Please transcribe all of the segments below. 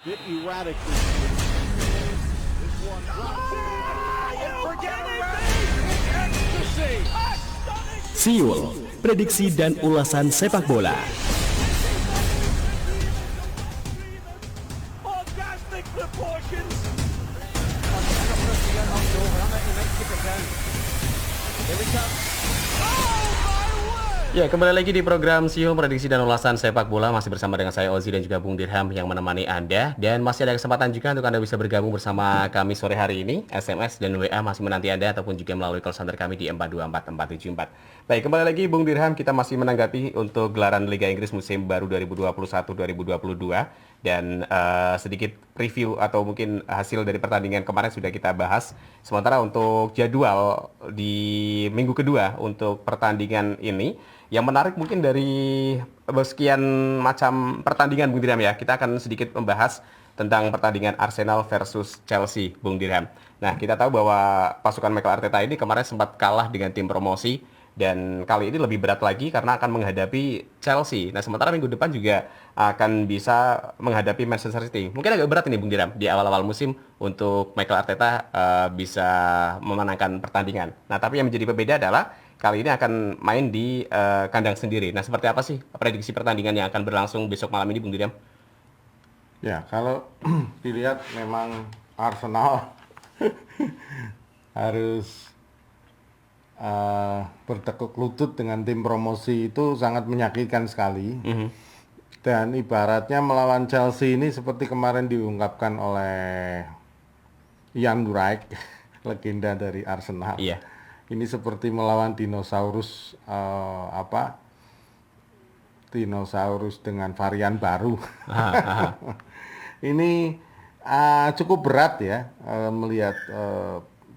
Bit erratic this year. This one drops in. And forget ecstasy. Siul, prediksi dan ulasan sepak bola. Orgasmic proportions. Ya, kembali lagi di program Siul Prediksi dan Ulasan Sepak Bola. Masih bersama dengan saya Ozi dan juga Bung Dirham yang menemani Anda. Dan masih ada kesempatan juga untuk Anda bisa bergabung bersama kami sore hari ini. SMS dan WA masih menanti Anda ataupun juga melalui call center kami di 424474. Baik, kembali lagi Bung Dirham, kita masih menanggapi untuk gelaran Liga Inggris musim baru 2021-2022. Dan sedikit review atau mungkin hasil dari pertandingan kemarin sudah kita bahas. Sementara untuk jadwal di minggu kedua untuk pertandingan ini, yang menarik mungkin dari sekian macam pertandingan Bung Dirham ya, kita akan sedikit membahas tentang pertandingan Arsenal versus Chelsea, Bung Dirham. Nah, kita tahu bahwa pasukan Mikel Arteta ini kemarin sempat kalah dengan tim promosi, dan kali ini lebih berat lagi karena akan menghadapi Chelsea. Nah, sementara minggu depan juga akan bisa menghadapi Manchester City. Mungkin agak berat ini Bung Dirham di awal-awal musim untuk Mikel Arteta bisa memenangkan pertandingan. Nah, tapi yang menjadi berbeda adalah kali ini akan main di kandang sendiri. Nah, seperti apa sih prediksi pertandingan yang akan berlangsung besok malam ini, Bung Dirham? Ya, kalau dilihat memang Arsenal harus bertekuk lutut dengan tim promosi itu sangat menyakitkan sekali. Dan ibaratnya melawan Chelsea ini seperti kemarin diungkapkan oleh Ian Wright, legenda dari Arsenal. Iya. Ini seperti melawan dinosaurus dinosaurus dengan varian baru. Ini cukup berat ya melihat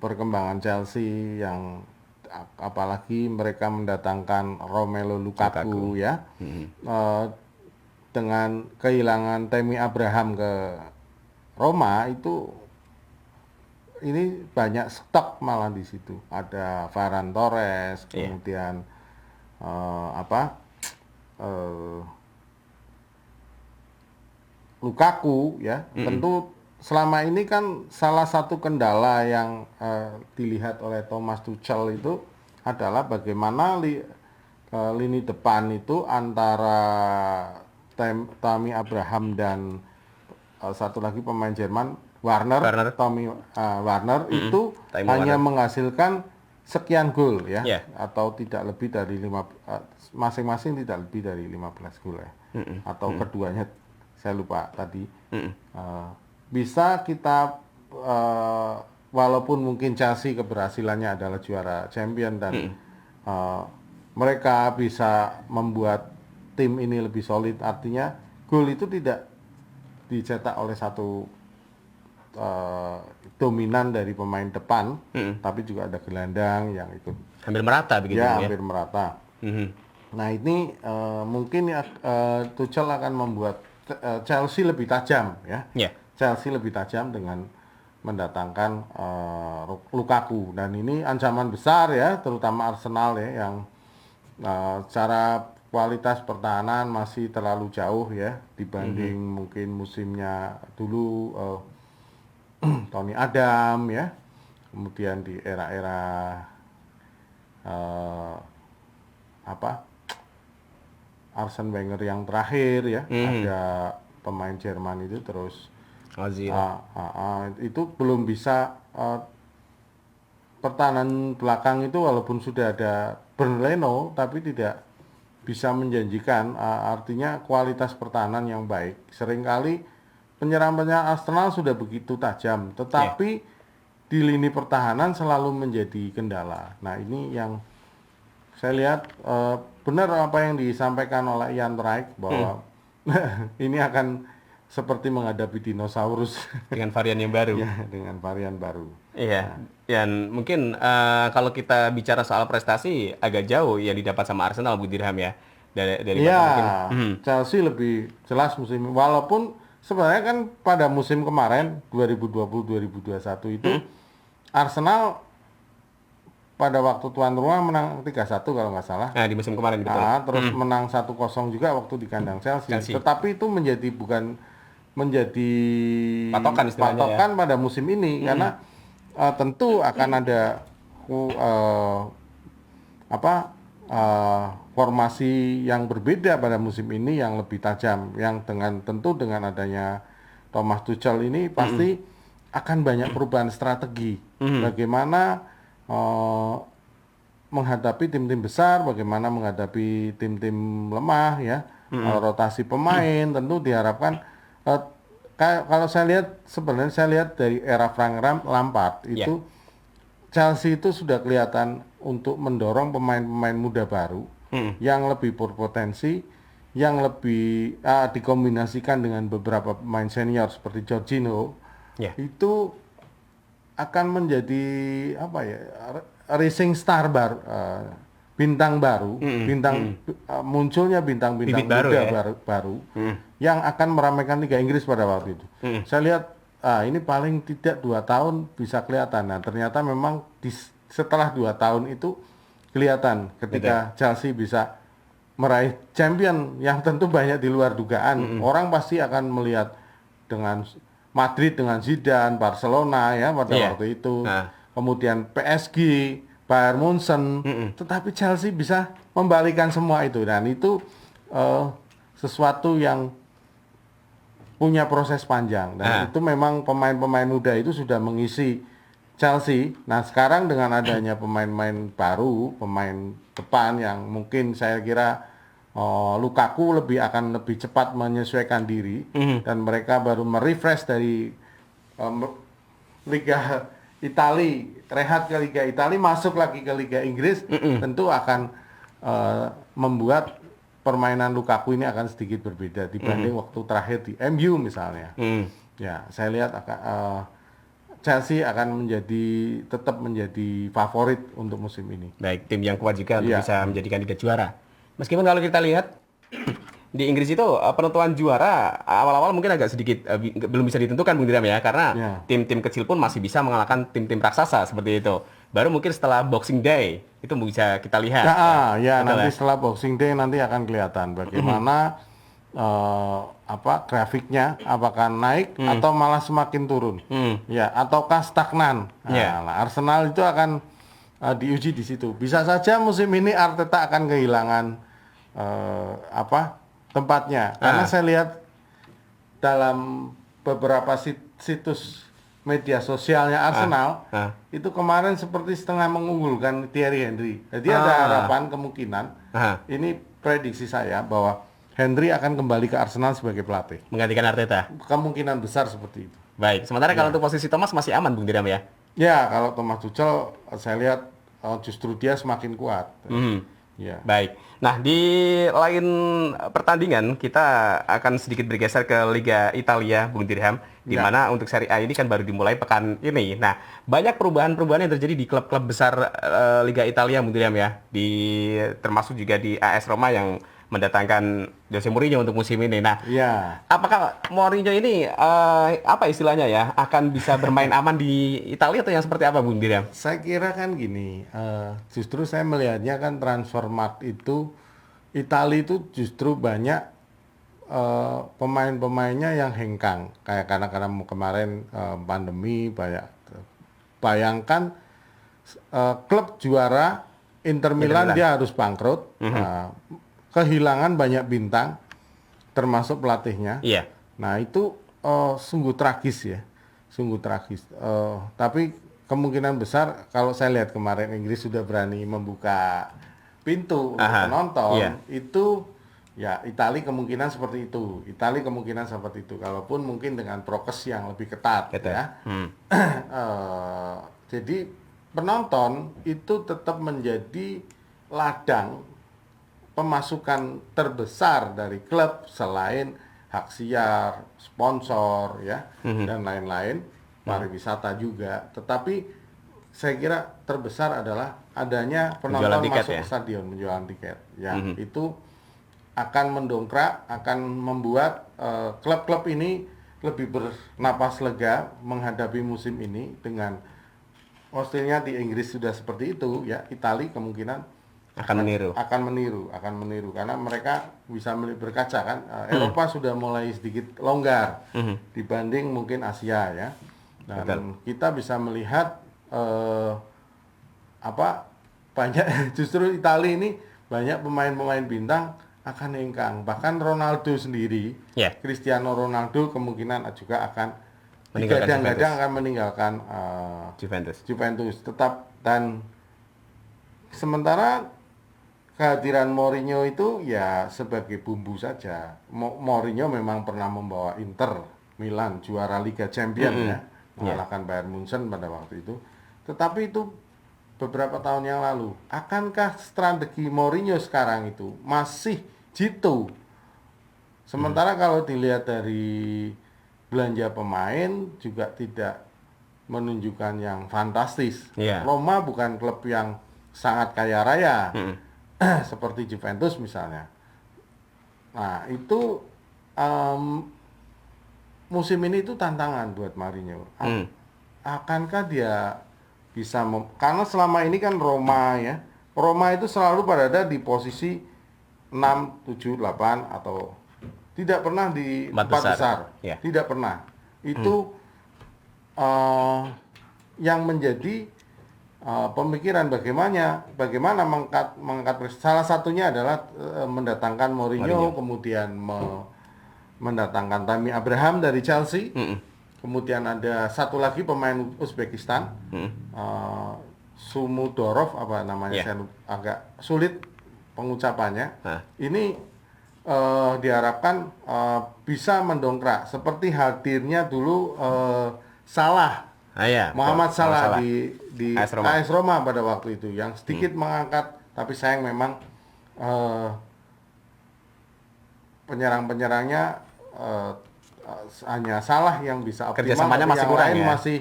perkembangan Chelsea yang apalagi mereka mendatangkan Romelu Lukaku. Ya. Dengan kehilangan Tammy Abraham ke Roma itu ini banyak stok malah di situ. Ada Ferran Torres, kemudian Lukaku ya. Tentu selama ini kan salah satu kendala yang dilihat oleh Thomas Tuchel itu adalah bagaimana lini depan itu antara Tammy Abraham dan satu lagi pemain Jerman Werner. Werner itu hanya menghasilkan sekian gol ya, atau tidak lebih dari masing-masing tidak lebih dari 15 gol ya, atau keduanya saya lupa tadi. Bisa kita walaupun mungkin Chelsea keberhasilannya adalah juara champion dan mereka bisa membuat tim ini lebih solid, artinya gol itu tidak dicetak oleh satu dominan dari pemain depan, tapi juga ada gelandang yang ikut Hampir merata begitu ya? Hampir merata. Nah ini mungkin Tuchel akan membuat Chelsea lebih tajam ya. Chelsea lebih tajam dengan mendatangkan Lukaku, dan ini ancaman besar ya, terutama Arsenal ya, yang secara kualitas pertahanan masih terlalu jauh ya dibanding mungkin musimnya dulu Tony Adam ya, kemudian di era-era Arsene Wenger yang terakhir ya, ada pemain Jerman itu terus itu belum bisa pertahanan belakang itu walaupun sudah ada Bernd Leno tapi tidak bisa menjanjikan, artinya kualitas pertahanan yang baik. Seringkali penyerang-penyerang Arsenal sudah begitu tajam, tetapi di lini pertahanan selalu menjadi kendala. Nah ini yang saya lihat benar apa yang disampaikan oleh Ian Wright bahwa ini akan seperti menghadapi dinosaurus dengan varian yang baru. Ya, dengan varian baru. Iya. Dan mungkin kalau kita bicara soal prestasi agak jauh yang didapat sama Arsenal, Bu Dirham ya. Dari mungkin Chelsea lebih jelas musim ini. Walaupun sebenarnya kan pada musim kemarin 2020-2021 itu Arsenal pada waktu tuan rumah menang 3-1 kalau nggak salah. Nah, di musim kemarin betul. Terus menang 1-0 juga waktu di kandang Chelsea. Tetapi itu menjadi bukan menjadi Patokan istilahnya patokan pada musim ini karena tentu akan ada formasi yang berbeda pada musim ini yang lebih tajam yang tentu dengan adanya Thomas Tuchel ini pasti akan banyak perubahan strategi bagaimana menghadapi tim-tim besar, bagaimana menghadapi tim-tim lemah ya, rotasi pemain tentu diharapkan kalau saya lihat sebenarnya saya lihat dari era Frank Lampard itu Chelsea itu sudah kelihatan untuk mendorong pemain-pemain muda baru yang lebih berpotensi, yang lebih dikombinasikan dengan beberapa pemain senior seperti Jorginho, itu akan menjadi rising star baru, bintang baru, munculnya bintang-bintang muda baru yang akan meramaikan Liga Inggris pada waktu itu. Saya lihat ini paling tidak 2 tahun bisa kelihatan. Nah ternyata memang setelah 2 tahun itu kelihatan ketika Chelsea bisa meraih champion yang tentu banyak di luar dugaan. Orang pasti akan melihat dengan Madrid dengan Zidane, Barcelona ya pada waktu itu. Kemudian PSG, Bayern Munchen, tetapi Chelsea bisa membalikan semua itu dan itu sesuatu yang punya proses panjang dan itu memang pemain-pemain muda itu sudah mengisi Chelsea. Nah sekarang dengan adanya pemain-pemain baru, pemain depan yang mungkin saya kira Lukaku akan lebih cepat menyesuaikan diri dan mereka baru merefresh dari Liga Italia, rehat ke Liga Italia, masuk lagi ke Liga Inggris, tentu akan membuat permainan Lukaku ini akan sedikit berbeda dibanding waktu terakhir di MU misalnya. Ya, saya lihat Chelsea akan tetap menjadi favorit untuk musim ini. Baik, tim yang kuat juga untuk bisa menjadikan Liga juara. Meskipun kalau kita lihat di Inggris itu penentuan juara awal-awal mungkin agak sedikit belum bisa ditentukan Bung Diram ya karena tim-tim kecil pun masih bisa mengalahkan tim-tim raksasa seperti itu. Baru mungkin setelah Boxing Day itu bisa kita lihat. Nanti setelah Boxing Day nanti akan kelihatan bagaimana grafiknya apakah naik atau malah semakin turun. Ya, ataukah stagnan. Nah, Arsenal itu akan diuji di situ. Bisa saja musim ini Arteta akan kehilangan tempatnya. Karena saya lihat dalam beberapa situs media sosialnya Arsenal itu kemarin seperti setengah mengunggulkan Thierry Henry. Jadi ada harapan kemungkinan ini prediksi saya bahwa Henry akan kembali ke Arsenal sebagai pelatih. Menggantikan Arteta. Kemungkinan besar seperti itu. Baik, sementara kalau untuk posisi Thomas masih aman Bung Diram ya? Ya, kalau Thomas Tuchel saya lihat justru dia semakin kuat. Ya. Baik. Nah, di lain pertandingan kita akan sedikit bergeser ke Liga Italia, Bung Dirham, di mana untuk Serie A ini kan baru dimulai pekan ini. Nah, banyak perubahan-perubahan yang terjadi di klub-klub besar Liga Italia, Bung Dirham ya, termasuk juga di AS Roma yang mendatangkan Jose Mourinho untuk musim ini. Nah, apakah Mourinho ini apa istilahnya ya akan bisa bermain aman di Italia atau yang seperti apa, Bung Dirham? Saya kira kan gini, justru saya melihatnya kan transfermarkt itu Italia itu justru banyak pemain-pemainnya yang hengkang kayak karena kemarin pandemi banyak. Bayangkan klub juara Inter Milan dia harus bangkrut. Kehilangan banyak bintang, termasuk pelatihnya. Nah itu sungguh tragis ya, sungguh tragis. Tapi kemungkinan besar kalau saya lihat kemarin Inggris sudah berani membuka pintu untuk penonton, itu ya Italia kemungkinan seperti itu. Italia kemungkinan seperti itu. Kalaupun mungkin dengan prokes yang lebih ketat. Ya. Jadi penonton itu tetap menjadi ladang pemasukan terbesar dari klub selain hak siar, sponsor ya dan lain-lain, pariwisata juga. Tetapi saya kira terbesar adalah adanya penonton masuk ke stadion menjual tiket. Ya, itu akan mendongkrak, akan membuat klub-klub ini lebih bernapas lega menghadapi musim ini dengan hasilnya di Inggris sudah seperti itu ya, Italia kemungkinan akan meniru karena mereka bisa berkaca kan. Eropa sudah mulai sedikit longgar dibanding mungkin Asia ya. Dan Betul. kita bisa melihat banyak justru Italia ini banyak pemain-pemain bintang akan hengkang. Bahkan Ronaldo sendiri, Ya. Cristiano Ronaldo kemungkinan juga akan Meninggalkan digadang-gadang Juventus. akan meninggalkan Juventus. Tetap, dan sementara kehadiran Mourinho itu ya sebagai bumbu saja. Mourinho memang pernah membawa Inter Milan juara Liga Champions ya, mengalahkan Bayern Munchen pada waktu itu. Tetapi itu beberapa tahun yang lalu. Akankah strategi Mourinho sekarang itu masih jitu? Sementara kalau dilihat dari belanja pemain juga tidak menunjukkan yang fantastis. Iya. Roma bukan klub yang sangat kaya raya seperti Juventus misalnya. Nah itu musim ini itu tantangan buat Mourinho. Akankah dia bisa karena selama ini kan Roma itu selalu berada di posisi 6, 7, 8 atau tidak pernah di Empat empat besar. Ya. Tidak pernah. Itu yang menjadi pemikiran bagaimana mengangkat salah satunya adalah mendatangkan Mourinho. Kemudian mendatangkan Tammy Abraham dari Chelsea. Kemudian ada satu lagi pemain Uzbekistan, Sumudorov apa namanya, Yeah. saya agak sulit pengucapannya. Ini diharapkan bisa mendongkrak seperti hadirnya dulu Salah. Muhammad Salah di AS Roma pada waktu itu yang sedikit mengangkat, tapi sayang memang penyerang-penyerangnya hanya Salah yang bisa optimal, Kerjasamanya masih yang kurang lain ya? masih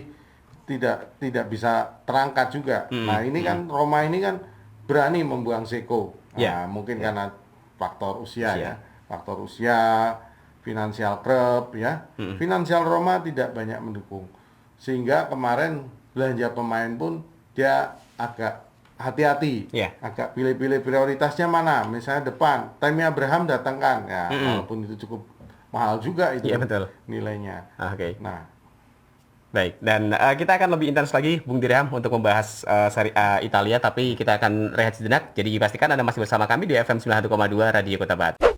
tidak bisa terangkat juga. Nah ini kan Roma ini kan berani membuang Zeko. Nah, mungkin karena faktor usia ya, faktor usia, finansial klub ya, finansial Roma tidak banyak mendukung, sehingga kemarin belanja pemain pun dia agak hati-hati, agak pilih-pilih prioritasnya mana. Misalnya depan, Tammy Abraham datangkan ya, walaupun itu cukup mahal juga itu nilainya. Nah, baik, dan kita akan lebih intens lagi Bung Dirham untuk membahas Serie A Italia, tapi kita akan rehat sejenak. Jadi pastikan Anda masih bersama kami di FM 91,2 Radio Kota Batu.